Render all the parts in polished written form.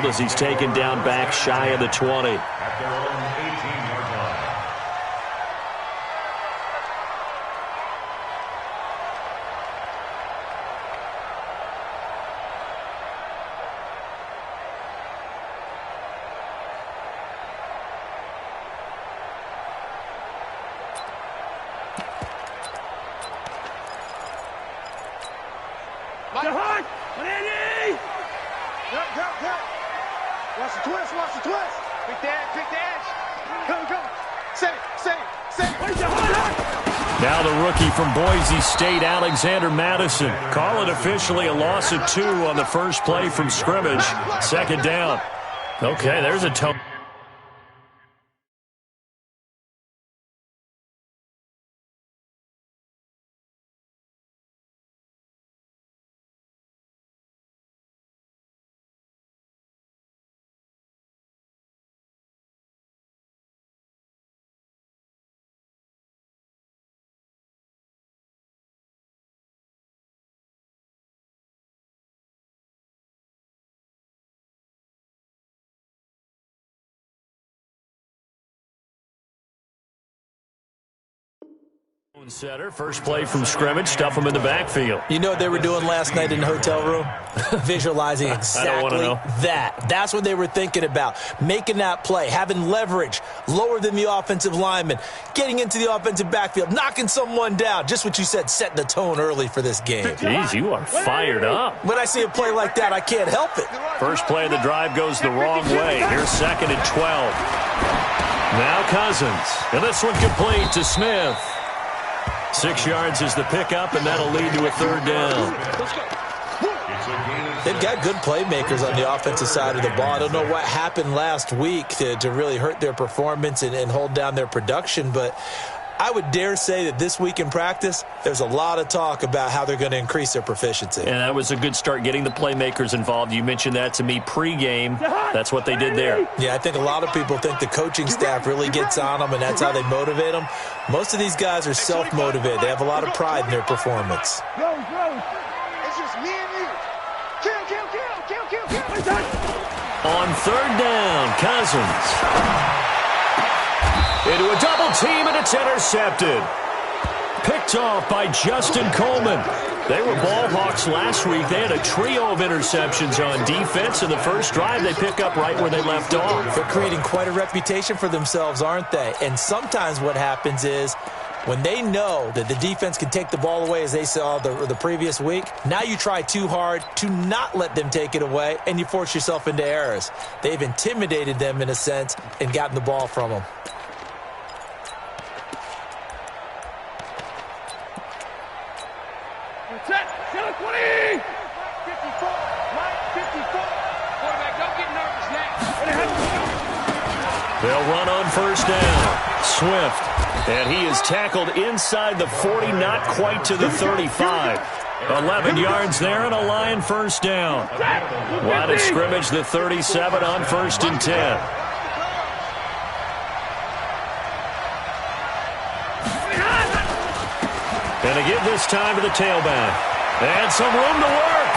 as he's taken down back shy of the 20. At their own 18-yard line. Watch the twist, watch the twist. Pick the edge. Come. Set it. Now the rookie from Boise State, Alexander Madison. Call it officially a loss of 2 on the first play from scrimmage. Second down. Okay, there's a tough. Setter, first play from scrimmage, stuff him in the backfield. You know what they were doing last night in the hotel room? Visualizing exactly that. That's what they were thinking about. Making that play, having leverage, lower than the offensive lineman, getting into the offensive backfield, knocking someone down. Just what you said, setting the tone early for this game. Jeez, you are fired up. When I see a play like that, I can't help it. First play of the drive goes the wrong way. Here's 2nd and 12. Now Cousins. And this one complete to Smith. 6 yards is the pickup, and that'll lead to a 3rd down. They've got good playmakers on the offensive side of the ball. I don't know what happened last week to really hurt their performance and hold down their production, but I would dare say that this week in practice, there's a lot of talk about how they're going to increase their proficiency. And that was a good start, getting the playmakers involved. You mentioned that to me pregame. That's what they did there. Yeah, I think a lot of people think the coaching staff really gets on them, and that's how they motivate them. Most of these guys are self-motivated. They have a lot of pride in their performance. It's just me and you. Kill. On 3rd down, Cousins. Into a double team, and it's intercepted. Picked off by Justin Coleman. They were ball hawks last week. They had a trio of interceptions on defense. In the first drive, they pick up right where they left off. They're creating quite a reputation for themselves, aren't they? And sometimes what happens is when they know that the defense can take the ball away, as they saw the previous week, now you try too hard to not let them take it away, and you force yourself into errors. They've intimidated them in a sense and gotten the ball from them. They'll run on 1st down. Swift. And he is tackled inside the 40, not quite to the 35. 11 yards there and a Lion 1st down. Line of scrimmage, the 37 on 1st and 10. And to give this time to the tailback. And some room to work.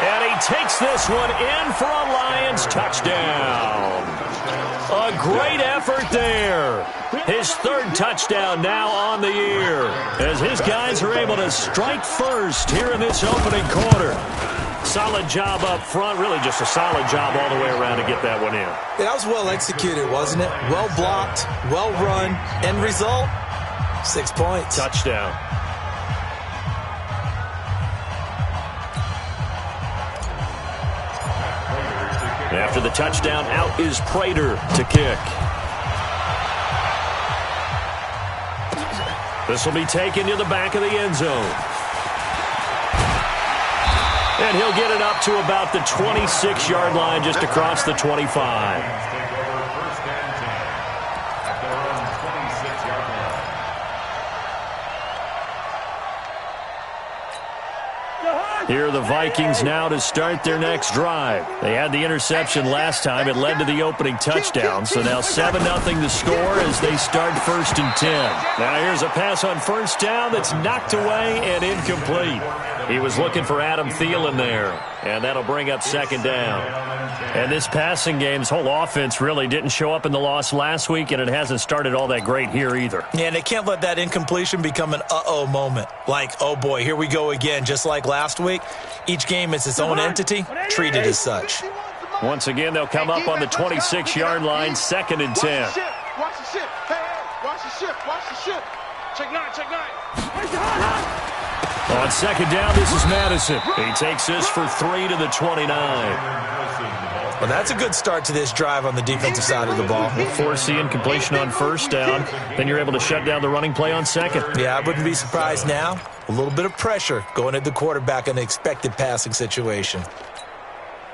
And he takes this one in for a Lions touchdown. A great effort there. His 3rd touchdown now on the year, as his guys are able to strike first here in this opening quarter. Solid job up front, really just a solid job all the way around to get that one in. Yeah, that was well executed, wasn't it? Well blocked, well run. End result, 6 points. Touchdown. After the touchdown, out is Prater to kick. This will be taken to the back of the end zone. And he'll get it up to about the 26-yard line, just across the 25. Here are the Vikings now to start their next drive. They had the interception last time. It led to the opening touchdown. So now 7-0 the score as they start 1st and 10. Now here's a pass on 1st down that's knocked away and incomplete. He was looking for Adam Thielen there, and that'll bring up second down. And this passing game's whole offense really didn't show up in the loss last week, and it hasn't started all that great here either. Yeah, and they can't let that incompletion become an uh-oh moment. Like, oh boy, here we go again, just like last week. Each game is its own entity, treated as such. Once again, they'll come up on the 26-yard line, 2nd and 10. Watch the ship. Hey, watch the ship. Watch the ship. Check 9, check 9. On second down, this is Madison. He takes this for 3 to the 29. Well, that's a good start to this drive on the defensive side of the ball. Force the incompletion on first down. Then you're able to shut down the running play on second. Yeah, I wouldn't be surprised now. A little bit of pressure going at the quarterback in the expected passing situation.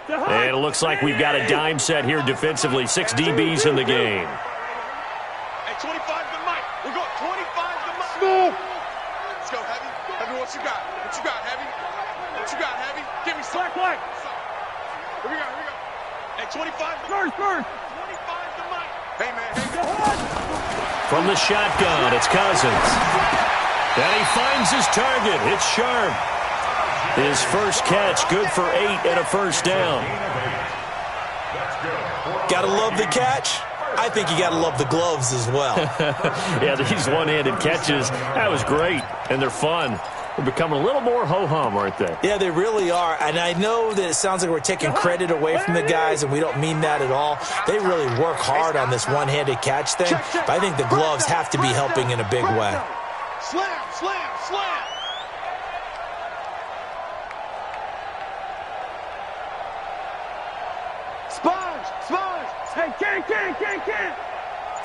And it looks like we've got a dime set here defensively. 6 DBs in the game. Hey, 25 to Mike. We're going 25 to Mike. Smooth. Let's go, Heavy. Heavy, what you got? What you got, Heavy? What you got, Heavy? Give me some. Black. Here we go. Hey, 25 to First. 25 to Mike. Hey, man. From the shotgun, it's Cousins. And he finds his target. It's Sharp. His first catch, good for 8 and a first down. Gotta love the catch. I think you gotta love the gloves as well. Yeah, these one-handed catches, that was great, and they're fun. They're becoming a little more ho-hum, aren't they? Yeah, they really are. And I know that it sounds like we're taking credit away from the guys, and we don't mean that at all. They really work hard on this one-handed catch thing, but I think the gloves have to be helping in a big way. Slam. Sponge. Hey, can't.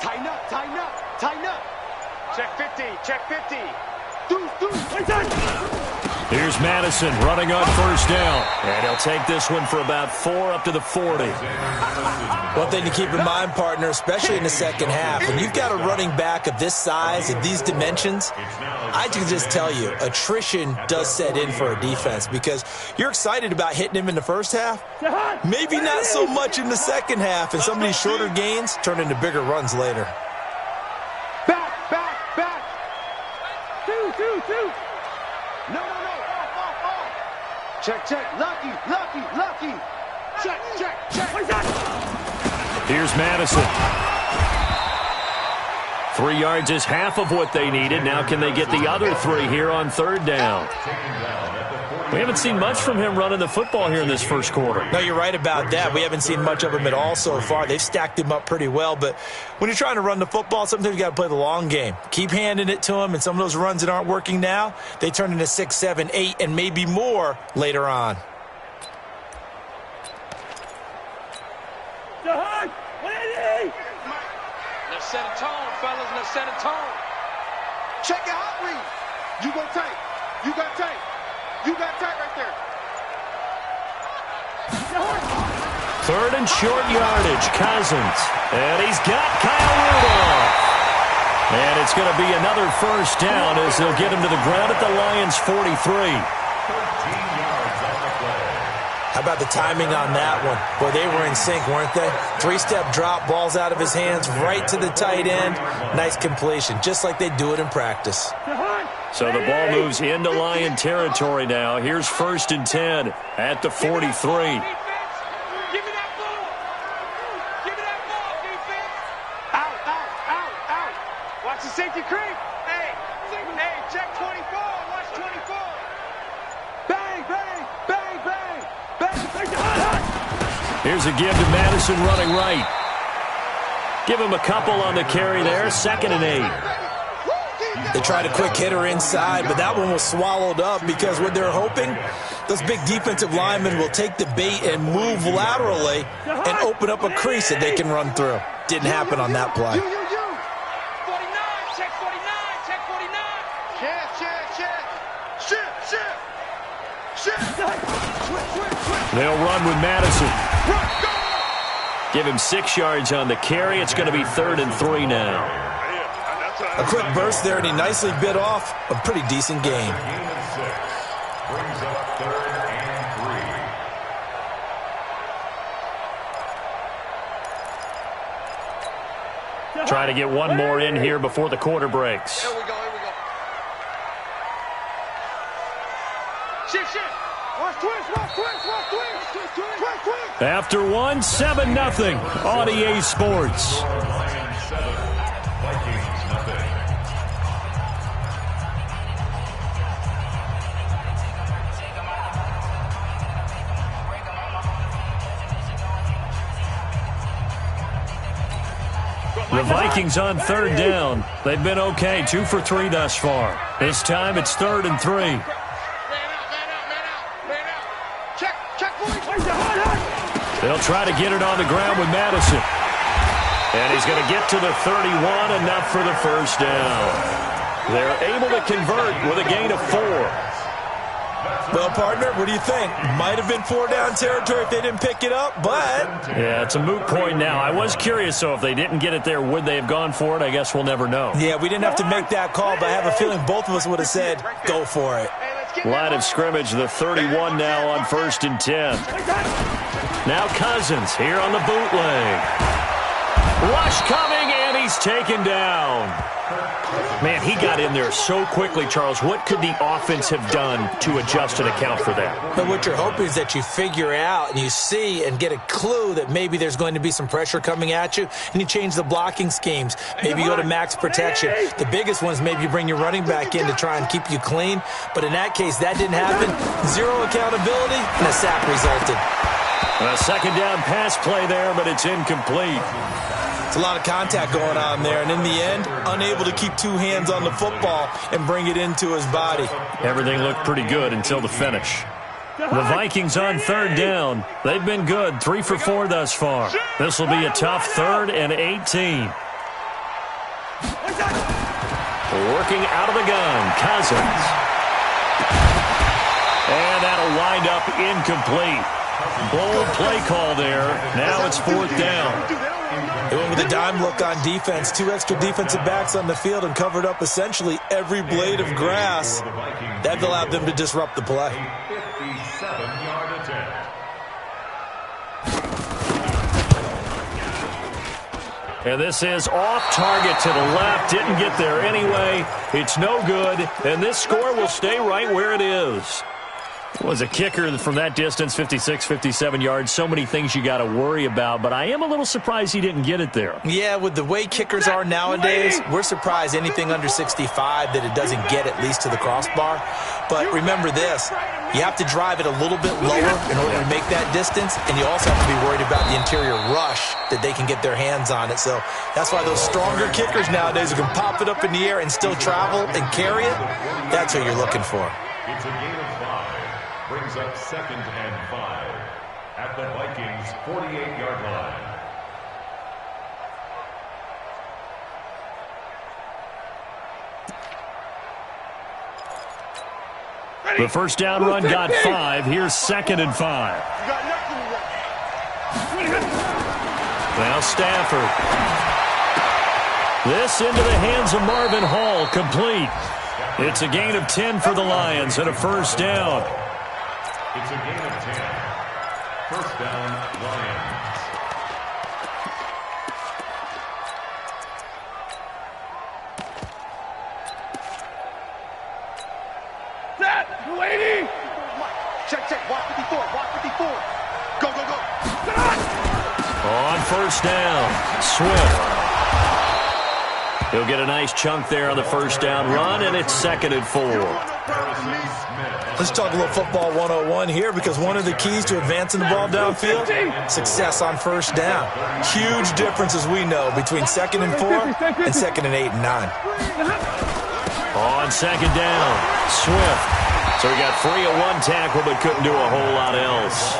Tighten up. Check 50. Here's Madison running on first down. And he'll take this one for about 4 up to the 40. One thing to keep in mind, partner, especially in the second half, when you've got a running back of this size, of these dimensions, I can just tell you, attrition does set in for a defense because you're excited about hitting him in the first half. Maybe not so much in the second half, and some of these shorter gains turn into bigger runs later. Back. Two. No. Off. Check. Lucky. Check. Here's Madison. 3 yards is half of what they needed. Now can they get the other 3 here on third down? We haven't seen much from him running the football here in this first quarter. No, you're right about that. We haven't seen much of him at all so far. They've stacked him up pretty well, but when you're trying to run the football, sometimes you got to play the long game. Keep handing it to him, and some of those runs that aren't working now, they turn into 6, 7, 8, and maybe more later on. Let's set a tone, fellas. Let's set a tone. Check your hot read. You got tight right there. Third and short yardage, Cousins. And he's got Kyle Rudolph. And it's going to be another first down as they'll get him to the ground at the Lions' 43. How about the timing on that one? Boy, they were in sync, weren't they? 3-step drop, balls out of his hands, right to the tight end. Nice completion, just like they do it in practice. So the ball moves into Lion territory now. Here's 1st and 10 at the 43. Give me that ball. Defense. Out. Watch the safety creep. Hey, check 24. Watch 24. Bang. Here's a give to Madison running right. Give him a couple on the carry there. 2nd and 8. They tried a quick hitter inside, but that one was swallowed up because what they're hoping, those big defensive linemen will take the bait and move laterally and open up a crease that they can run through. Didn't happen on that play. 49, check 49. Shit. They'll run with Madison. Give him 6 yards on the carry. It's going to be 3rd and 3 now. A quick burst there, and he nicely bit off a pretty decent gain. Brings up 3rd and 3. Try to get one more in here before the quarter breaks. Here we go. Shift. After one, 7-0 on EA Sports. Lions 7, Vikings nothing. The Vikings on third down. They've been okay, 2 for 3 thus far. This time it's 3rd and 3. Man out. Check, boys. They'll try to get it on the ground with Madison. And he's going to get to the 31, enough for the first down. They're able to convert with a gain of 4. Well, partner, what do you think? Might have been 4-down territory if they didn't pick it up, but... Yeah, it's a moot point now. I was curious, so if they didn't get it there, would they have gone for it? I guess we'll never know. Yeah, we didn't have to make that call, but I have a feeling both of us would have said, go for it. Line of scrimmage, the 31 now on 1st and 10. Now Cousins here on the bootleg. Rush coming, and he's taken down. Man, he got in there so quickly, Charles. What could the offense have done to adjust and account for that? But what you're hoping is that you figure out and you see and get a clue that maybe there's going to be some pressure coming at you, and you change the blocking schemes. Maybe you go to max protection. The biggest one is maybe you bring your running back in to try and keep you clean. But in that case, that didn't happen. 0 accountability, and a sack resulted. A 2nd down pass play there, but it's incomplete. It's a lot of contact going on there, and in the end, unable to keep 2 hands on the football and bring it into his body. Everything looked pretty good until the finish. The Vikings on 3rd down. They've been good, 3 for 4 thus far. This will be a tough 3rd and 18. Working out of the gun, Cousins. And that'll wind up incomplete. Bold play call there. Now it's 4th down. They went with a dime look on defense. 2 extra defensive backs on the field and covered up essentially every blade of grass. That allowed them to disrupt the play. 57-yard attempt. And this is off target to the left. Didn't get there anyway. It's no good. And this score will stay right where it is. Was a kicker from that distance, 56, 57 yards. So many things you got to worry about, but I am a little surprised he didn't get it there. Yeah, with the way kickers are nowadays, we're surprised anything under 65 that it doesn't get at least to the crossbar. But remember this, you have to drive it a little bit lower in order to make that distance, and you also have to be worried about the interior rush that they can get their hands on it. So that's why those stronger kickers nowadays who can pop it up in the air and still travel and carry it, that's what you're looking for. It's a gain of 5. Brings up 2nd and 5 at the Vikings' 48-yard line. The first down run got 5. Here's 2nd and 5. Now Stafford. This into the hands of Marvin Hall, complete. It's a gain of 10 for the Lions and a first down. It's a gain of 10. First down, Lions. Set, lady. Check, walk 54, Go. On first down, Swift. He'll get a nice chunk there on the first down run, and it's 2nd and 4. Let's talk a little football 101 here, because one of the keys to advancing the ball downfield, success on first down. Huge difference, as we know, between 2nd and 4 and 2nd and 8 and 9. On 2nd down, Swift. So he got free of 1 tackle, but couldn't do a whole lot else.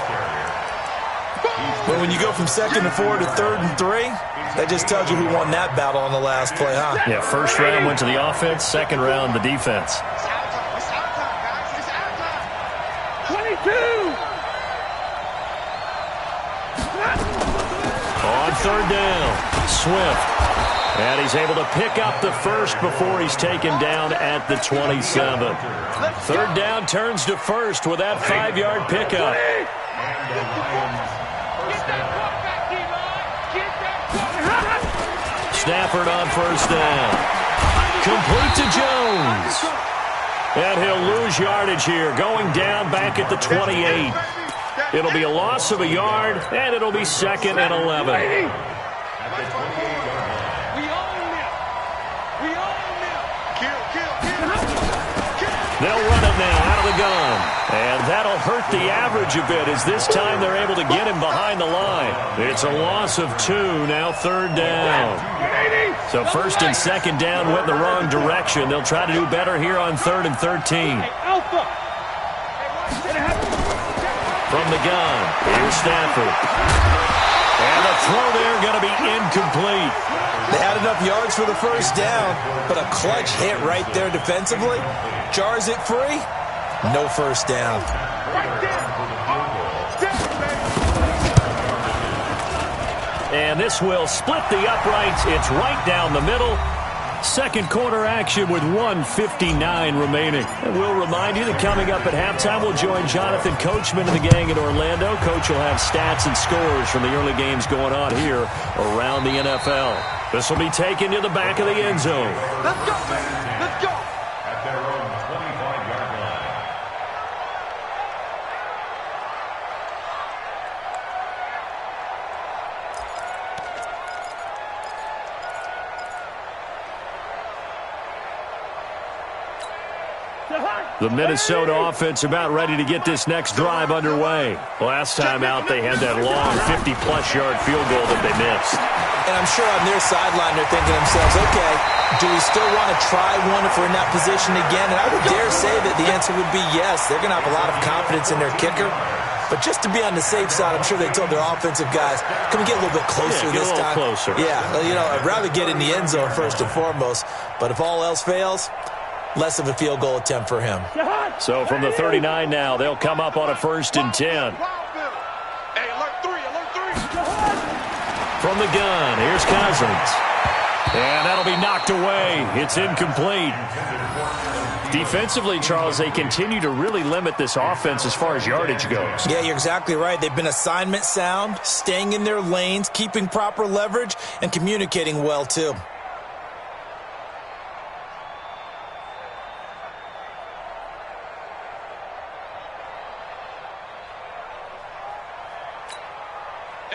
But when you go from 2nd and 4 to 3rd and 3, that just tells you who won that battle on the last play, huh? Yeah, first round went to the offense, 2nd round the defense. On 3rd down, Swift. And he's able to pick up the first before he's taken down at the 27. 3rd down turns to first with that 5-yard pickup. Stafford on first down. Complete to Jones. And he'll lose yardage here, going down back at the 28. It'll be a loss of a yard, and it'll be 2nd and 11. At the 28-yard line. We own them. We own them. Kill. They'll run it now out of the gun. And that'll hurt the average a bit as this time they're able to get him behind the line. It's a loss of 2, now 3rd down. So 1st and 2nd down went in the wrong direction. They'll try to do better here on 3rd and 13. From the gun, here's Stafford. And the throw there going to be incomplete. They had enough yards for the first down, but a clutch hit right there defensively. Jars it free. No first down. And this will split the uprights. It's right down the middle. Second quarter action with 1:59 remaining. And we'll remind you that coming up at halftime, we'll join Jonathan Coachman and the gang in Orlando. Coach will have stats and scores from the early games going on here around the NFL. This will be taken to the back of the end zone. Let's go, man. Let's go. At their own 25-yard line. The Minnesota offense about ready to get this next drive underway. Last time out, they had that long 50-plus yard field goal that they missed. And I'm sure on their sideline they're thinking to themselves, okay, do we still want to try one if we're in that position again? And I would dare say that the answer would be yes. They're going to have a lot of confidence in their kicker. But just to be on the safe side, I'm sure they told their offensive guys, can we get a little bit closer this time? Closer. Yeah, I'd rather get in the end zone first and foremost. But if all else fails, less of a field goal attempt for him. So from the 39 now, they'll come up on a 1st and 10. Hey, alert 3. From the gun, here's Cousins. And that'll be knocked away. It's incomplete. Defensively, Charles, they continue to really limit this offense as far as yardage goes. Yeah, you're exactly right. They've been assignment sound, staying in their lanes, keeping proper leverage, and communicating well, too.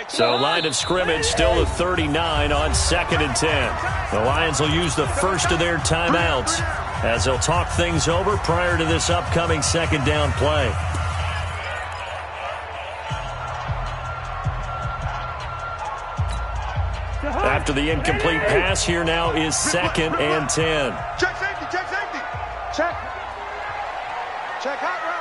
So line of scrimmage still the 39 on 2nd and 10. The Lions will use the first of their timeouts as they'll talk things over prior to this upcoming 2nd down play. After the incomplete pass, here now is 2nd and 10. Check safety. Check hot route.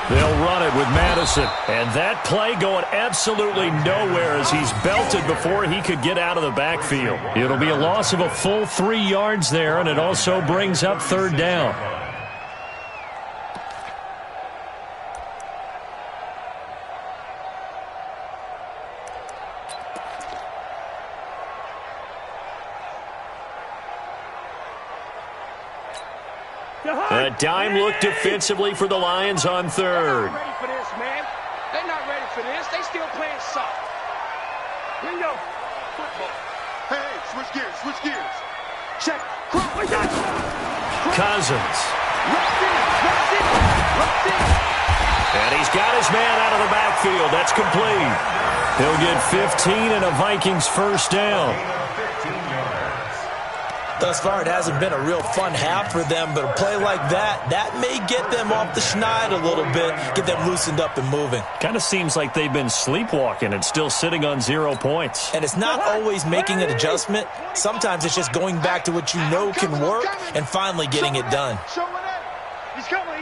They'll run it with Madison. And that play going absolutely nowhere as he's belted before he could get out of the backfield. It'll be a loss of a full 3 yards there, and it also brings up 3rd down. A dime look defensively for the Lions on 3rd. They're not ready for this, man. They're not ready for this. They still playing soft. Bingo. Football. Hey, switch gears. Check. Cousins. And he's got his man out of the backfield. That's complete. He'll get 15 and a Vikings 1st down. Thus far, it hasn't been a real fun half for them, but a play like that may get them off the schneid a little bit, get them loosened up and moving. Kind of seems like they've been sleepwalking and still sitting on 0 points. And it's not always making an adjustment. Sometimes it's just going back to what you know can work and finally getting it done. He's coming.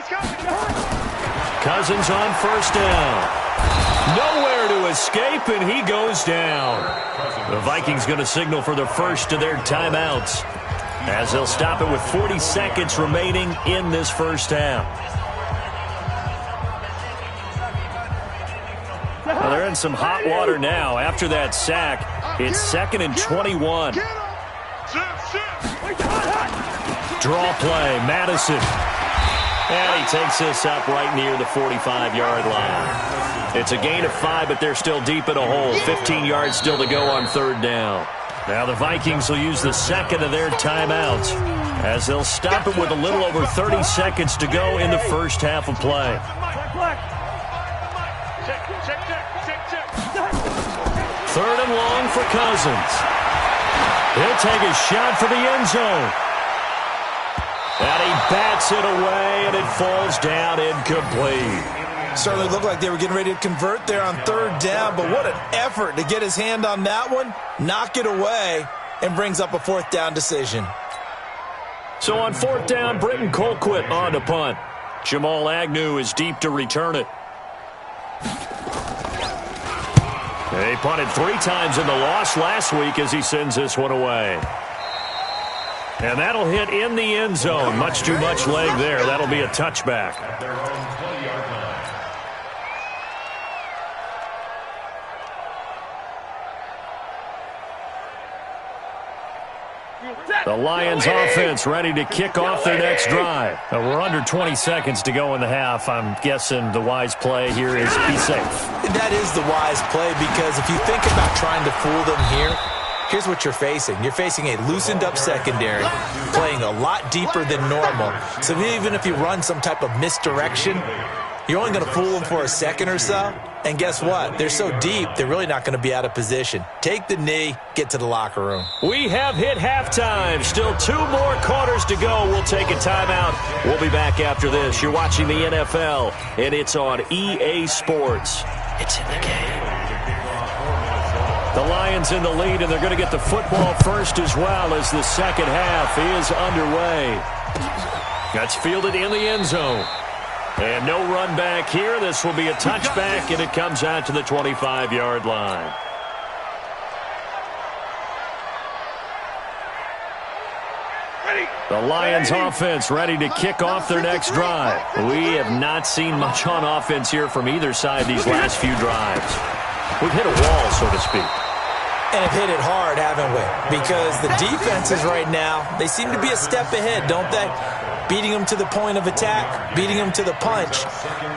Cousins on 1st down. Nowhere to escape, and he goes down. The Vikings going to signal for the first of their timeouts, as they'll stop it with 40 seconds remaining in this first half. Well, they're in some hot water now. After that sack, it's 2nd and 21. Draw play, Madison. And he takes this up right near the 45-yard line. It's a gain of 5, but they're still deep in a hole. 15 yards still to go on 3rd down. Now the Vikings will use the second of their timeouts as they'll stop it with a little over 30 seconds to go in the first half of play. Third and long for Cousins. He'll take a shot for the end zone. And he bats it away, and it falls down incomplete. Certainly looked like they were getting ready to convert there on third down, but what an effort to get his hand on that one, knock it away, and brings up a fourth down decision. So on fourth down, Britton Colquitt on to punt. Jamal Agnew is deep to return it. They punted 3 times in the loss last week as he sends this one away. And that'll hit in the end zone. Much too much leg there. That'll be a touchback. The Lions offense ready to kick off their next drive. We're under 20 seconds to go in the half. I'm guessing the wise play here is be safe. That is the wise play, because if you think about trying to fool them here, here's what you're facing. You're facing a loosened up secondary, playing a lot deeper than normal. So even if you run some type of misdirection, you're only going to fool them for a second or so. And guess what? They're so deep, they're really not going to be out of position. Take the knee, get to the locker room. We have hit halftime. Still 2 more quarters to go. We'll take a timeout. We'll be back after this. You're watching the NFL, and it's on EA Sports. It's in the game. The Lions in the lead, and they're going to get the football first as well as the second half is underway. That's fielded in the end zone. And no run back here. This will be a touchback, and it comes out to the 25-yard line. The Lions offense ready to kick off their next drive. We have not seen much on offense here from either side these last few drives. We've hit a wall, so to speak. And have hit it hard, haven't we? Because the defenses right now, they seem to be a step ahead, don't they? Beating them to the point of attack, beating them to the punch.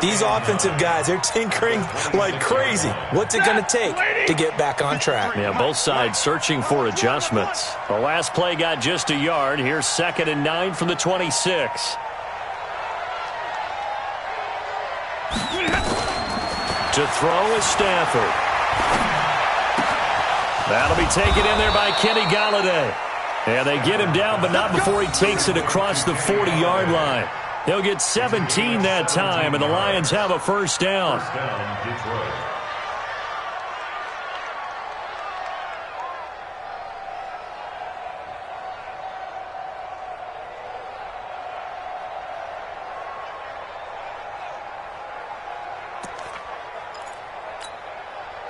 These offensive guys, they're tinkering like crazy. What's it going to take to get back on track? Yeah, both sides searching for adjustments. The last play got just a yard. Here's 2nd and 9 from the 26. To throw is Stafford. That'll be taken in there by Kenny Golladay. And they get him down, but not before he takes it across the 40-yard line. He'll get 17 that time, and the Lions have a first down.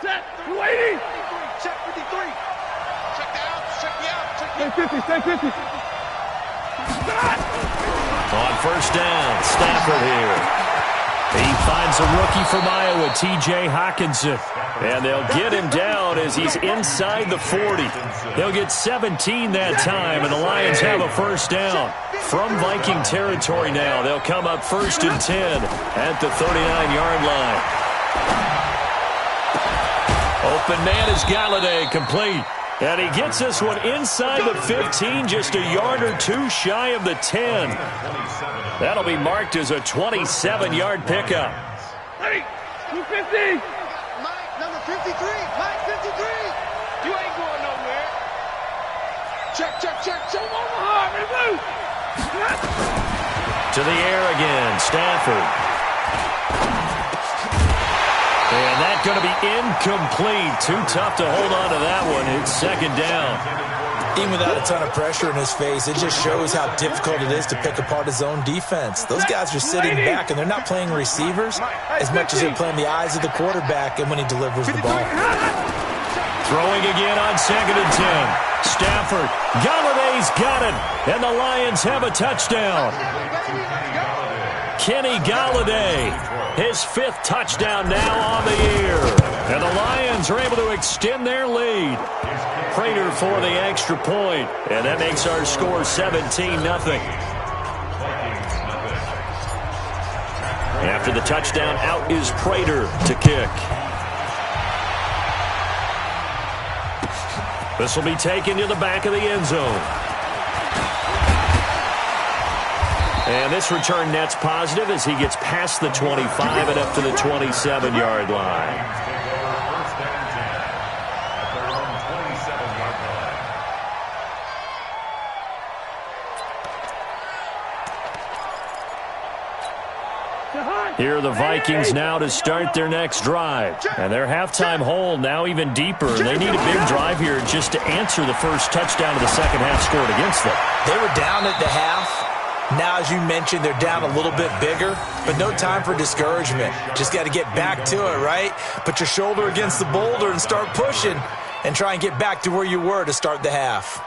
Set, 280. Check 53. Check the out, check the out, check the out. 50. On first down, Stafford here. He finds a rookie from Iowa, T.J. Hawkinson. And they'll get him down as he's inside the 40. They'll get 17 that time, and the Lions have a first down. From Viking territory now, they'll come up 1st and 10 at the 39-yard line. Open man is Golladay, complete. And he gets this one inside the 15, just a yard or 2 shy of the 10. That'll be marked as a 27-yard pickup. Ready, 250. Mike, number 53. Mike, 53. You ain't going nowhere. Check. Show him Omaha. Ready, move. To the air again, Stafford. And that's going to be incomplete. Too tough to hold on to that one. It's 2nd down. Even without a ton of pressure in his face, it just shows how difficult it is to pick apart his own defense. Those guys are sitting back, and they're not playing receivers as much as they're playing the eyes of the quarterback and when he delivers the ball. Throwing again on 2nd and 10. Stafford. Galladay's got it. And the Lions have a touchdown. Kenny Golladay, his 5th touchdown now on the year. And the Lions are able to extend their lead. Prater for the extra point, and that makes our score 17-0. After the touchdown, out is Prater to kick. This will be taken to the back of the end zone. And this return net's positive as he gets past the 25 and up to the 27-yard line. Here are the Vikings now to start their next drive. And their halftime hole now even deeper. They need a big drive here just to answer the first touchdown of the second half scored against them. They were down at the half. Now, as you mentioned, they're down a little bit bigger, but no time for discouragement. Just got to get back to it, right? Put your shoulder against the boulder and start pushing and try and get back to where you were to start the half.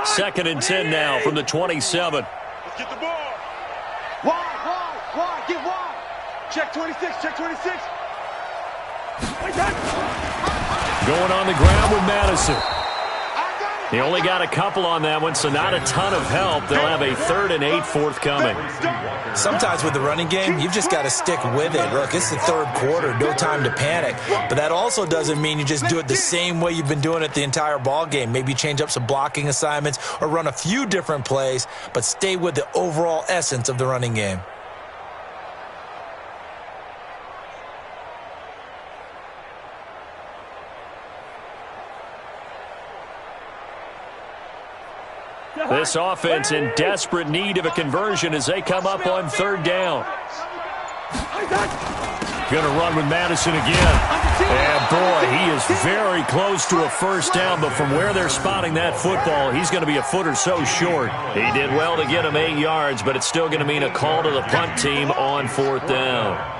Second and 10 now from the 27. Let's get the ball. Wide, get wide. Check 26, check 26. Going on the ground with Madison. He only got a couple on that one, so not a ton of help. They'll have a 3rd and 8 forthcoming. Sometimes with the running game, you've just got to stick with it. Look, it's the third quarter, no time to panic. But that also doesn't mean you just do it the same way you've been doing it the entire ball game. Maybe change up some blocking assignments or run a few different plays, but stay with the overall essence of the running game. This offense in desperate need of a conversion as they come up on 3rd down. Going to run with Madison again. And boy, he is very close to a first down, but from where they're spotting that football, he's going to be a foot or so short. He did well to get him 8 yards, but it's still going to mean a call to the punt team on 4th down.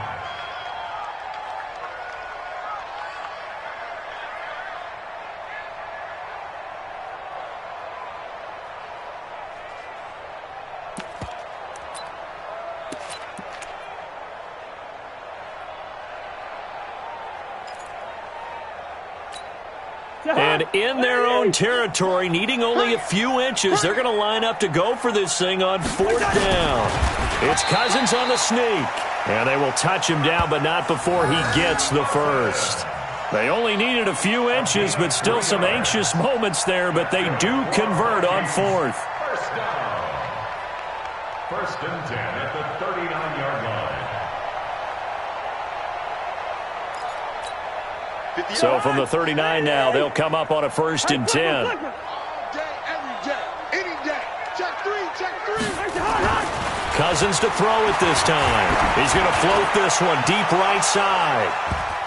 And in their own territory, needing only a few inches, they're going to line up to go for this thing on 4th down. It's Cousins on the sneak. And they will touch him down, but not before he gets the first. They only needed a few inches, but still some anxious moments there, but they do convert on 4th. First down. 1st and 10 at the 39-yard line. So from the 39 now, they'll come up on a 1st and 10. All day, every day, any day. Check 3, check 3. Cousins to throw it this time. He's going to float this one deep right side.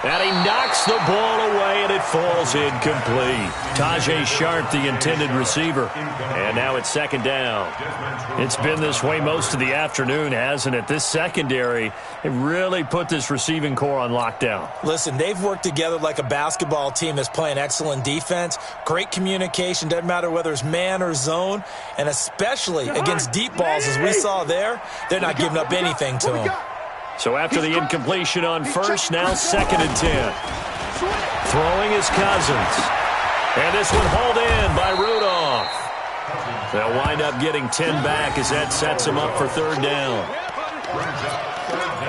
And he knocks the ball away, and it falls incomplete. Tajay Sharp, the intended receiver. And now it's 2nd down. It's been this way most of the afternoon, hasn't it? This secondary, it really put this receiving core on lockdown. Listen, they've worked together like a basketball team that's playing excellent defense. Great communication, doesn't matter whether it's man or zone. And especially against deep balls, as we saw there, they're not giving up anything to them. So after the incompletion on 1st, now 2nd and 10. Throwing is Cousins. And this one hauled in by Rudolph. They'll wind up getting 10 back as that sets them up for 3rd down.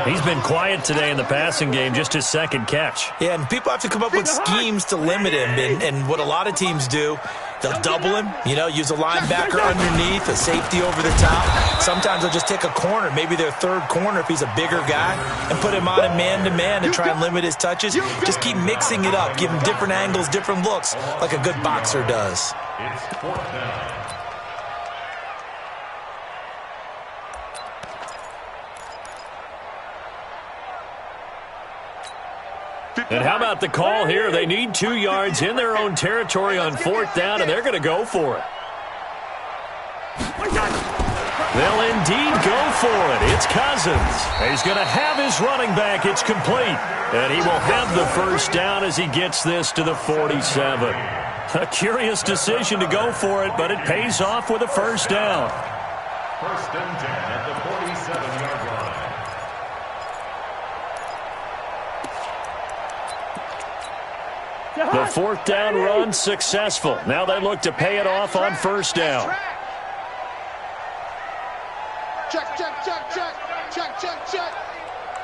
He's been quiet today in the passing game, just his 2nd catch. Yeah, and people have to come up with schemes to limit him. And what a lot of teams do, they'll double him, use a linebacker underneath, a safety over the top. Sometimes they'll just take a corner, maybe their 3rd corner if he's a bigger guy, and put him on a man-to-man to try and limit his touches. Just keep mixing it up, give him different angles, different looks, like a good boxer does. It's 4th down. And how about the call here? They need 2 yards in their own territory on 4th down, and they're going to go for it. They'll indeed go for it. It's Cousins. He's going to have his running back. It's complete. And he will have the first down as he gets this to the 47. A curious decision to go for it, but it pays off with a first down. 1st and 10 at the 47-yard line. The 4th down run successful. Now they look to pay it off on 1st down. Check, check, check, check. Check, check, check.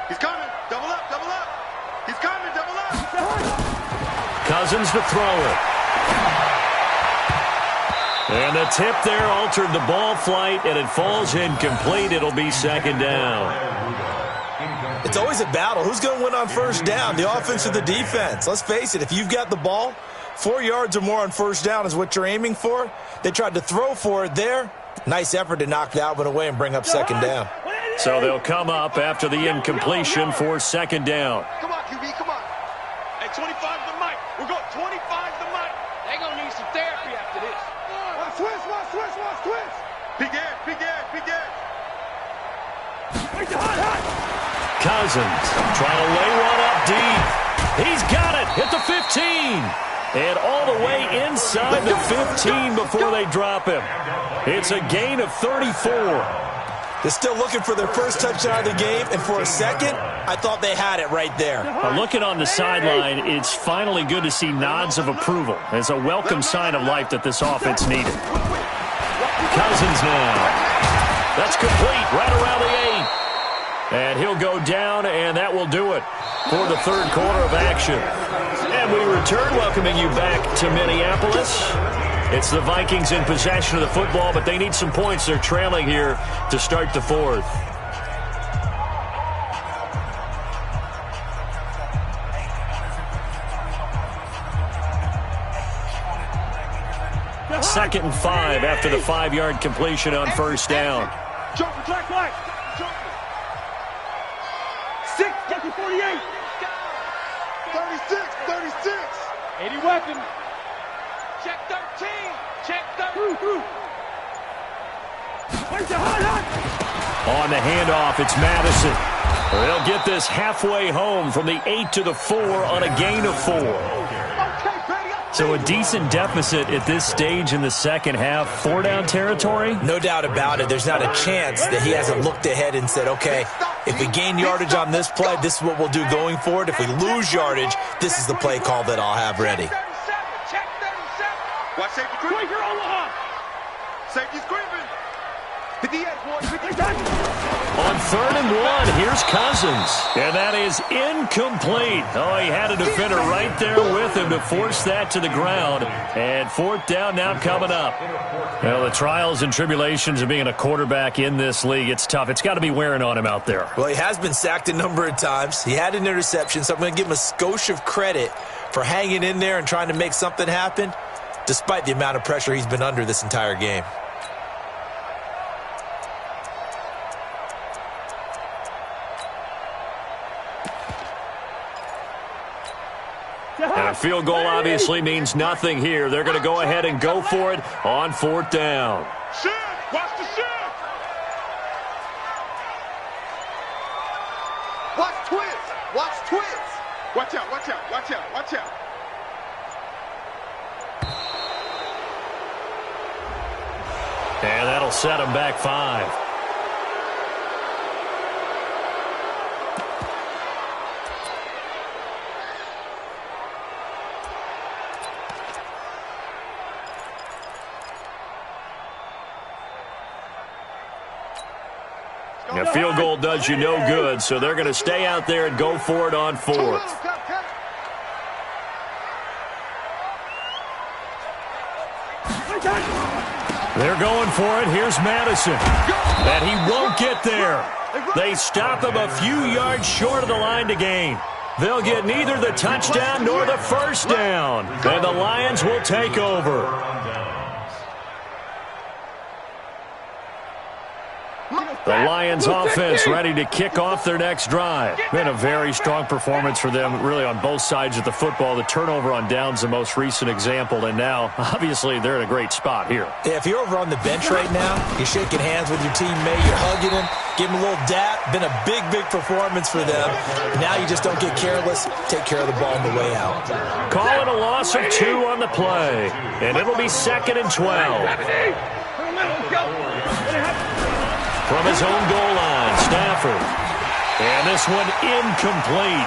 He's coming. Double up, double up. He's coming, double up. Cousins to throw it. And the tip there altered the ball flight, and it falls incomplete. It'll be second down. It's always a battle. Who's going to win on first down, the offense or the defense? Let's face it, if you've got the ball, 4 yards or more on first down is what you're aiming for. They tried to throw for it there. Nice effort to knock that one away and bring up second down. So they'll come up after the incompletion for second down. Come on, QB, come on. Hey, 25 to the mic. We're going 25 to the mic. They're going to need some therapy after this. Watch twist. Big edge. Cousins trying to lay one up deep. He's got it at the 15. And all the way inside the 15 before they drop him. It's a gain of 34. They're still looking for their first touchdown of the game, and for a second, I thought they had it right there. Looking on the sideline, it's finally good to see nods of approval. It's a welcome sign of life that this offense needed. Cousins now. That's complete right around the 8. And he'll go down, and that will do it for the third quarter of action. And we return, welcoming you back to Minneapolis. It's the Vikings in possession of the football, but they need some points. They're trailing here to start the fourth. Second and 5 after the 5-yard completion on first down. Jump for track right. 6, get to 48. 36. 80 weapon. Check 13. Check 13. On the handoff, it's Madison. They'll get this halfway home from the 8 to the 4 on a gain of 4. So a decent deficit at this stage in the second half. 4-down territory? No doubt about it. There's not a chance that he hasn't looked ahead and said, okay, if we gain yardage on this play, this is what we'll do going forward. If we lose yardage, this is the play call that I'll have ready. Watch safety creeping. Safety's creeping. Hit the edge, boys. On 3rd and 1, here's Cousins. And that is incomplete. Oh, he had a defender right there with him to force that to the ground. And 4th down now coming up. Well, the trials and tribulations of being a quarterback in this league, it's tough. It's got to be wearing on him out there. Well, he has been sacked a number of times. He had an interception, so I'm going to give him a skosh of credit for hanging in there and trying to make something happen, despite the amount of pressure he's been under this entire game. And a field goal obviously means nothing here. They're going to go ahead and go for it on 4th down. Shift! Watch the shift! Watch twist! Watch twist! Watch out! And that'll set him back 5. A field goal does you no good, so they're going to stay out there and go for it on 4th. They're going for it. Here's Madison. And he won't get there. They stop him a few yards short of the line to gain. They'll get neither the touchdown nor the first down. And the Lions will take over. The Lions offense ready to kick off their next drive. Been a very strong performance for them, really, on both sides of the football. The turnover on downs, the most recent example, and now, obviously, they're in a great spot here. Yeah, if you're over on the bench right now, you're shaking hands with your teammate, you're hugging him, give him a little dap. Been a big, big performance for them. Now you just don't get careless. Take care of the ball on the way out. Call it a loss of 2 on the play, and it'll be 2nd and 12. From his own goal line, Stafford. And this one incomplete.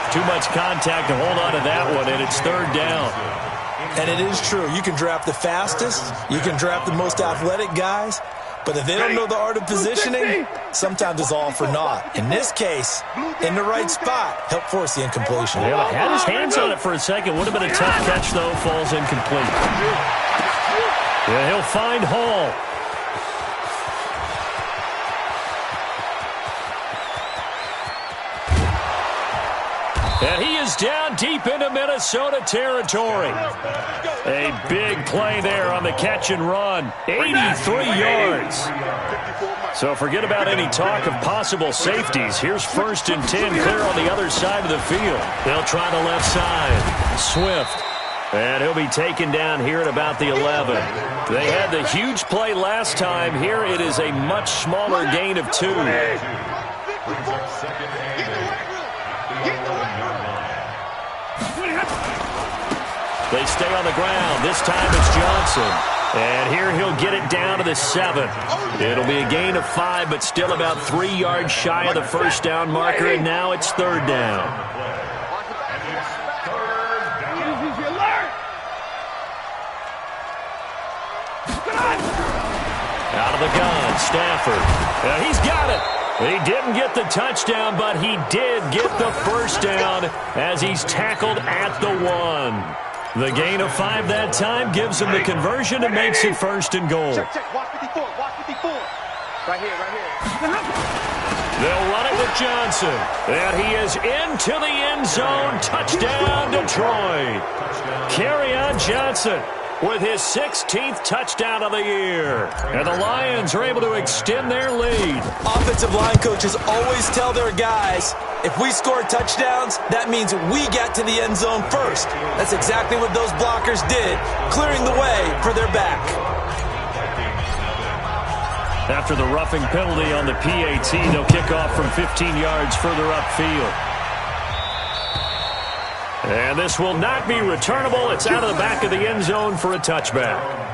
Too much contact to hold on to that one, and it's 3rd down. And it is true. You can draft the fastest. You can draft the most athletic guys. But if they don't know the art of positioning, sometimes it's all for naught. In this case, in the right spot, help force the incompletion. Yeah, had his hands on it for a second. Would have been a tough catch, though. Falls incomplete. Yeah, he'll find Hall. And he is down deep into Minnesota territory. A big play there on the catch and run. 83 yards. So forget about any talk of possible safeties. Here's 1st and 10 clear on the other side of the field. They'll try the left side. Swift. And he'll be taken down here at about the 11. They had the huge play last time. Here it is a much smaller gain of 2. They stay on the ground. This time it's Johnson. And here he'll get it down to the 7. It'll be a gain of 5, but still about 3 yards shy of the first down marker, and now it's 3rd down. Out of the gun, Stafford. He's got it. He didn't get the touchdown, but he did get the first down as he's tackled at the 1. The gain of 5 that time gives him the conversion and makes it 1st and goal. Check. Watch 54. Watch 54. Right here. They'll run it with Johnson. And he is into the end zone. Touchdown, Detroit. Kerryon Johnson with his 16th touchdown of the year. And the Lions are able to extend their lead. Offensive line coaches always tell their guys, if we score touchdowns, that means we got to the end zone first. That's exactly what those blockers did, clearing the way for their back. After the roughing penalty on the PAT, they'll kick off from 15 yards further upfield. And this will not be returnable. It's out of the back of the end zone for a touchback.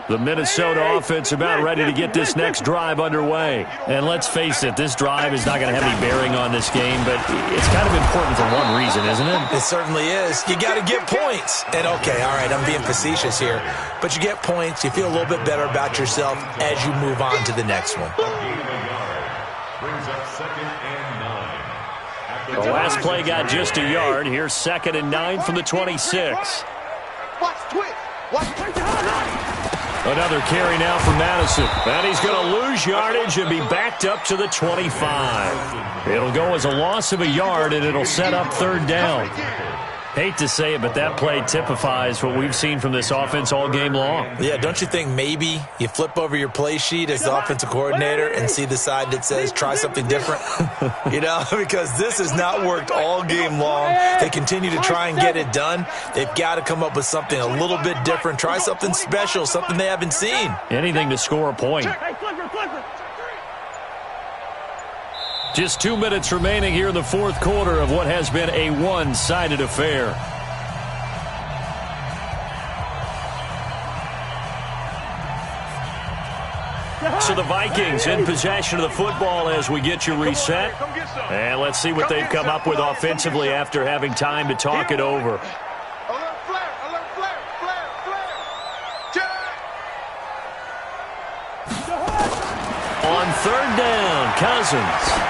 The Minnesota offense about ready to get this next drive underway. And let's face it, this drive is not going to have any bearing on this game, but it's kind of important for one reason, isn't it? It certainly is. You got to get points. And, okay, all right, I'm being facetious here. But you get points, you feel a little bit better about yourself as you move on to the next one. The last play got just a yard. Here's 2nd and 9 from the 26. Watch twitch. Another carry now for Madison. And he's going to lose yardage and be backed up to the 25. It'll go as a loss of a yard, and it'll set up 3rd down. Hate to say it, but that play typifies what we've seen from this offense all game long. Yeah, don't you think maybe you flip over your play sheet as the offensive coordinator and see the side that says try something different? You know, because this has not worked all game long. They continue to try and get it done. They've got to come up with something a little bit different. Try something special, something they haven't seen. Anything to score a point. Just 2 minutes remaining here in the 4th quarter of what has been a one-sided affair. So the Vikings in possession of the football as we get you reset. And let's see what they've come up with offensively after having time to talk it over. On 3rd down, Cousins.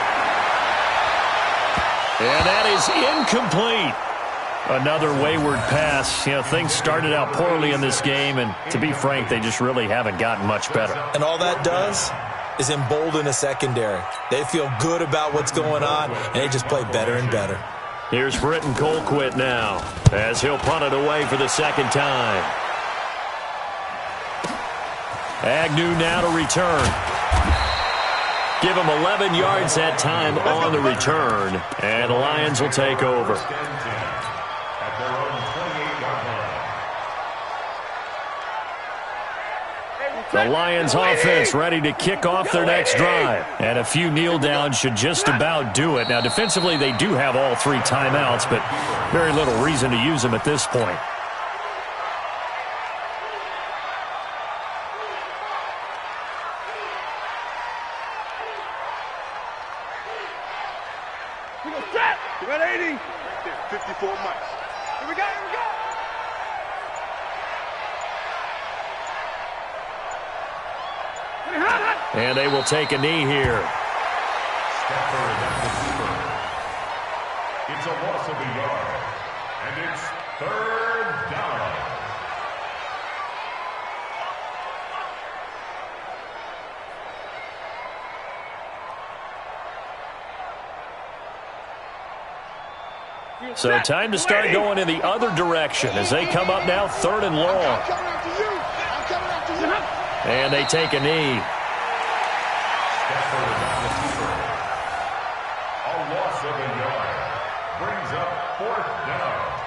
And that is incomplete. Another wayward pass. You know, things started out poorly in this game, and to be frank, they just really haven't gotten much better. And all that does is embolden a secondary. They feel good about what's going on, and they just play better and better. Here's Britton Colquitt now, as he'll punt it away for the 2nd time. Agnew now to return. Give him 11 yards that time on the return, and the Lions will take over. The Lions offense ready to kick off their next drive, and a few kneel downs should just about do it. Now, defensively, they do have all 3 timeouts, but very little reason to use them at this point. You got 80. Right there, 54 miles. Here we go, here we go. And they will take a knee here. Stafford at the receiver. It's a loss of a yard. And it's 3rd down. So time to start going in the other direction as they come up now 3rd and long. I'm coming after you. I'm coming after you. And they take a knee. Stafford at the receiver. A loss of a yard. Brings up 4th down.